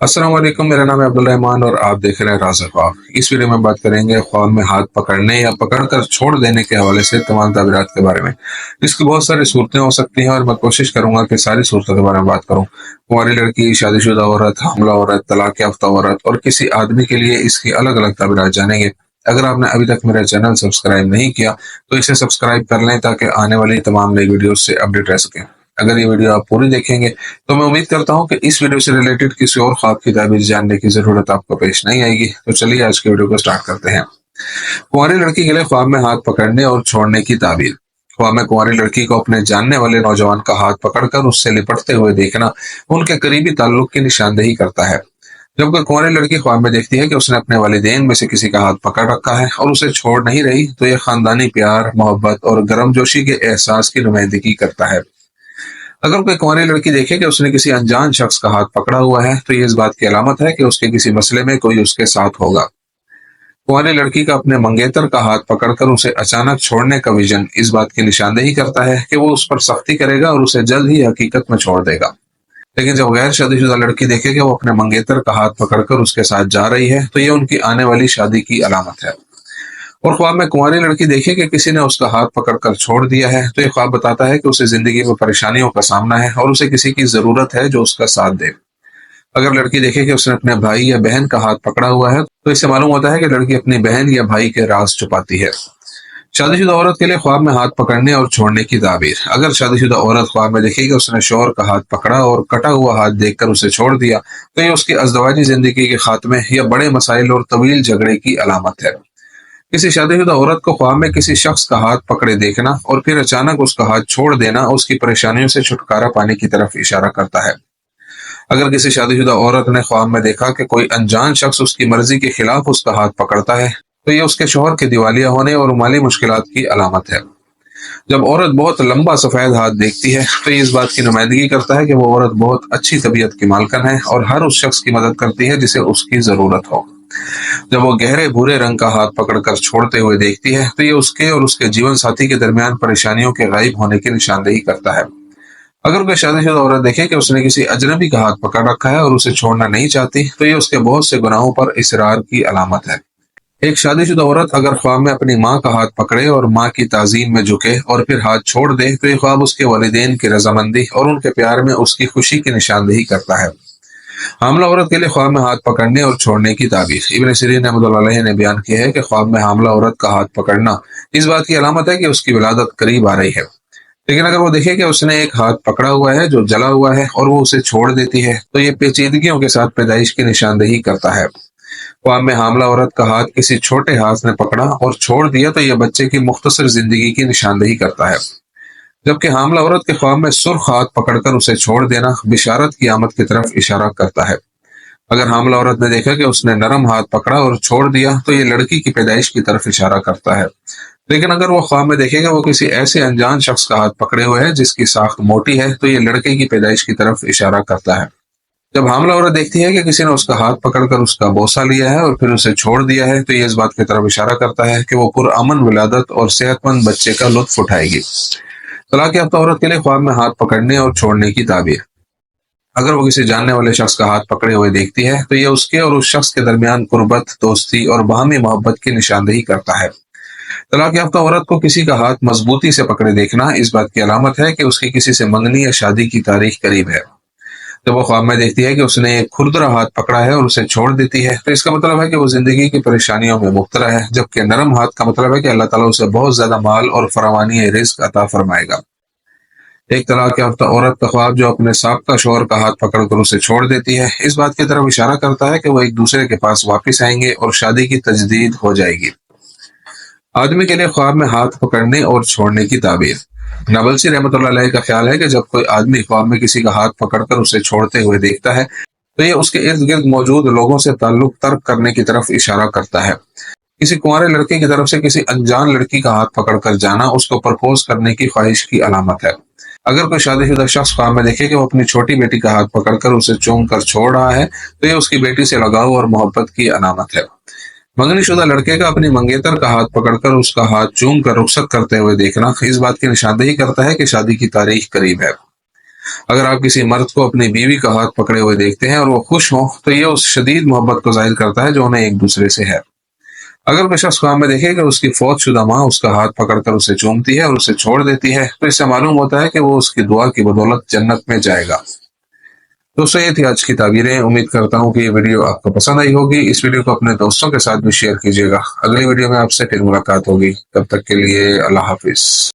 अस्सलाम वालेकुम। मेरा नाम है अब्दुल रहमान और आप देख रहे हैं राज़ ख्वाब। इस वीडियो में बात करेंगे ख्वाब में हाथ पकड़ने या पकड़कर छोड़ देने के हवाले से तमाम ताबीरात के बारे में। इसकी बहुत सारी सूरतें हो सकती हैं और मैं कोशिश करूंगा कि सारी सूरतों के बारे में बात करूं। कुंवारी लड़की, शादीशुदा औरत, हमला औरत, तलाक याफ्ता औरत और किसी आदमी के लिए इसकी अलग अलग ताबीरात जानेंगे। अगर आपने अभी तक मेरा चैनल सब्सक्राइब नहीं किया तो इसे सब्सक्राइब कर लें ताकि आने वाली तमाम नई वीडियो से अपडेट रह सकें। अगर ये वीडियो आप पूरी देखेंगे तो मैं उम्मीद करता हूँ कि इस वीडियो से रिलेटेड किसी और ख्वाब की ताबीर जानने की जरूरत आपको पेश नहीं आएगी। तो चलिए आज के वीडियो को स्टार्ट करते हैं। कुंवारी लड़की के लिए ख्वाब में हाथ पकड़ने और छोड़ने की ताबीर। ख्वाब में कुंवारी लड़की को अपने जानने वाले नौजवान का हाथ पकड़कर उससे लिपटते हुए देखना उनके करीबी ताल्लुक की निशानदेही करता है। जब कोई कुंवारी लड़की ख्वाब में देखती है कि उसने अपने वालिदैन में से किसी का हाथ पकड़ रखा है और उसे छोड़ नहीं रही, तो यह खानदानी प्यार, मोहब्बत और गर्मजोशी के एहसास की नुमाइंदगी करता है। अगर कोई कुंवारी लड़की देखे कि उसने किसी अनजान शख्स का हाथ पकड़ा हुआ है, तो ये इस बात की अलामत है कि उसके किसी मसले में कोई उसके साथ होगा। कुंवारी लड़की का अपने मंगेतर का हाथ पकड़कर उसे अचानक छोड़ने का विजन इस बात की निशानदेही करता है कि वो उस पर सख्ती करेगा और उसे जल्द ही हकीकत में छोड़ देगा। लेकिन जब गैर शादीशुदा लड़की देखे कि वो अपने मंगेतर का हाथ पकड़कर उसके साथ जा रही है, तो ये उनकी आने वाली शादी की अलामत है। और ख्वाब में कुंवारी लड़की देखे कि किसी ने उसका हाथ पकड़कर छोड़ दिया है, तो ये ख्वाब बताता है कि उसे जिंदगी में परेशानियों का सामना है और उसे किसी की जरूरत है जो उसका साथ दे। अगर लड़की देखे कि उसने अपने भाई या बहन का हाथ पकड़ा हुआ है, तो इससे मालूम होता है कि लड़की अपनी बहन या भाई के राज छुपाती है। शादीशुदा औरत के लिए ख्वाब में हाथ पकड़ने और छोड़ने की ताबीर। अगर शादीशुदा औरत ख्वाब में देखे कि उसने शौहर का हाथ पकड़ा और कटा हुआ हाथ देखकर उसे छोड़ दिया, तो ये उसकी अज़दवाजी जिंदगी के खात्मे या बड़े मसाइल और तवील झगड़े की अलामत है। किसी शादीशुदा औरत को ख्वाब में किसी शख्स का हाथ पकड़े देखना और फिर अचानक उसका हाथ छोड़ देना उसकी परेशानियों से छुटकारा पाने की तरफ इशारा करता है। अगर किसी शादीशुदा औरत ने ख्वाब में देखा कि कोई अनजान शख्स उसकी मर्जी के खिलाफ उसका हाथ पकड़ता है, तो ये उसके शौहर के दिवालिया होने और माली मुश्किलात की अलामत है। जब औरत बहुत लंबा सफेद हाथ देखती है, तो ये इस बात की नुमाइंदगी करता है कि वो औरत बहुत अच्छी तबीयत की मालकन है और हर उस शख्स की मदद करती है जिसे उसकी जरूरत हो। जब वो गहरे भूरे रंग का हाथ पकड़कर छोड़ते हुए देखती है, तो ये उसके और उसके जीवन साथी के दरमियान परेशानियों के गायब होने की निशानदेही करता है। अगर कोई शादीशुदा औरत देखे कि उसने किसी अजनबी का हाथ पकड़ रखा है और उसे छोड़ना नहीं चाहती, तो ये उसके बहुत से गुनाहों पर इसरार की अलामत है। एक शादीशुदा औरत अगर ख्वाब में अपनी माँ का हाथ पकड़े और माँ की ताजीम में झुके और फिर हाथ छोड़ दे, तो ये ख्वाब उसके वालिदैन की रजामंदी और उनके प्यार में उसकी खुशी की निशानदेही करता है। हामला औरत के लिए ख्वाब में हाथ पकड़ने और छोड़ने की ताबीर। इब्न सीरीन रहमतुल्लाह अलैह ने बयान किया है कि ख्वाब में हामला औरत का हाथ पकड़ना इस बात की अलामत है कि उसकी विलादत करीब आ रही है। लेकिन अगर वो देखे कि उसने एक हाथ पकड़ा हुआ है जो जला हुआ है और वो उसे छोड़ देती है, तो ये पेचीदगियों के साथ पैदाइश की निशानदेही करता है। ख्वाब में हामला औरत का हाथ किसी छोटे हाथ ने पकड़ा और छोड़ दिया, तो यह बच्चे की मुख्तसर जिंदगी की निशानदेही करता है। जबकि हामला औरत के ख्वाब में सुर्ख हाथ पकड़कर उसे छोड़ देना बिशारत की आमद की तरफ इशारा करता है। अगर हामला औरत ने देखा कि उसने नरम हाथ पकड़ा और छोड़ दिया, तो ये लड़की की पैदाइश की तरफ इशारा करता है। लेकिन अगर वो ख्वाब में देखेगा वो किसी ऐसे अनजान शख्स का हाथ पकड़े हुए है जिसकी साख्त मोटी है, तो ये लड़के की पैदाइश की तरफ इशारा करता है। जब हामला औरत देखती है कि किसी ने उसका हाथ पकड़कर उसका बोसा लिया है और फिर उसे छोड़ दिया है, तो ये इस बात की तरफ इशारा करता है कि वो पुरअमन विलादत और सेहतमंद बच्चे का लुत्फ उठाएगी। तलाक याफ्ता औरत के लिए ख्वाब में हाथ पकड़ने और छोड़ने की ताबीर। अगर वो किसी जानने वाले शख्स का हाथ पकड़े हुए देखती है, तो ये उसके और उस शख्स के दरमियान कुर्बत, दोस्ती और बाहमी मोहब्बत की निशानदेही करता है। तलाक याफ्ता औरत को किसी का हाथ मजबूती से पकड़े देखना इस बात की अलामत है कि उसकी किसी से मंगनी या शादी की तारीख करीब है। जब वो ख्वाब में देखती है कि उसने एक खुरदरा हाथ पकड़ा है और उसे छोड़ देती है, तो इसका मतलब है कि वो जिंदगी की परेशानियों में मुब्तला है, जबकि नरम हाथ का मतलब है कि अल्लाह ताला उसे बहुत ज्यादा माल और फरावानी रिज़्क अता फरमाएगा। एक तलाक याफ्ता औरत का ख्वाब जो अपने साबका शौहर का हाथ पकड़कर उसे छोड़ देती है, इस बात की तरफ इशारा करता है कि वो एक दूसरे के पास वापस आएंगे और शादी की तजदीद हो जाएगी। आदमी के लिए ख्वाब में हाथ पकड़ने और छोड़ने की ताबीर। नाबलसी रहमतुल्लाह अलैह का ख्याल है कि जब कोई आदमी ख्वाब में किसी का हाथ पकड़कर उसे छोड़ते हुए देखता है, तो ये उसके इर्द गिर्द मौजूद लोगों से ताल्लुक तर्क करने की तरफ इशारा करता है। किसी कुंवारे लड़के की तरफ से किसी अनजान लड़की का हाथ पकड़कर जाना उसको प्रपोज करने की ख्वाहिश की अलामत है। अगर कोई शादीशुदा शख्स ख्वाब में देखे कि वो अपनी छोटी बेटी का हाथ पकड़कर उसे चूम कर छोड़ रहा है, तो ये उसकी बेटी से लगाव और मोहब्बत की अलामत है। मंगनी शुदा लड़के का अपनी मंगेतर का हाथ पकड़कर उसका हाथ चूम कर रुखसत करते हुए देखना इस बात की निशानदेही करता है कि शादी की तारीख करीब है। اگر آپ کسی مرد کو اپنی بیوی کا ہاتھ پکڑے ہوئے دیکھتے ہیں اور وہ خوش ہوں تو یہ اس شدید محبت کو ظاہر کرتا ہے جو انہیں ایک دوسرے سے ہے۔ اگر کوئی شخص خواب میں دیکھے کہ اس کی فوت شدہ ماں اس کا ہاتھ پکڑ کر اسے چومتی ہے اور اسے چھوڑ دیتی ہے تو اس سے معلوم ہوتا ہے کہ وہ اس کی دعا کی بدولت جنت میں جائے گا۔ دوستوں یہ تھی آج کی تعبیریں۔ امید کرتا ہوں کہ یہ ویڈیو آپ کو پسند آئی ہوگی۔ اس ویڈیو کو اپنے دوستوں کے ساتھ بھی شیئر کیجیے گا۔ اگلی ویڈیو میں آپ سے پھر ملاقات ہوگی، تب تک کے لیے اللہ حافظ۔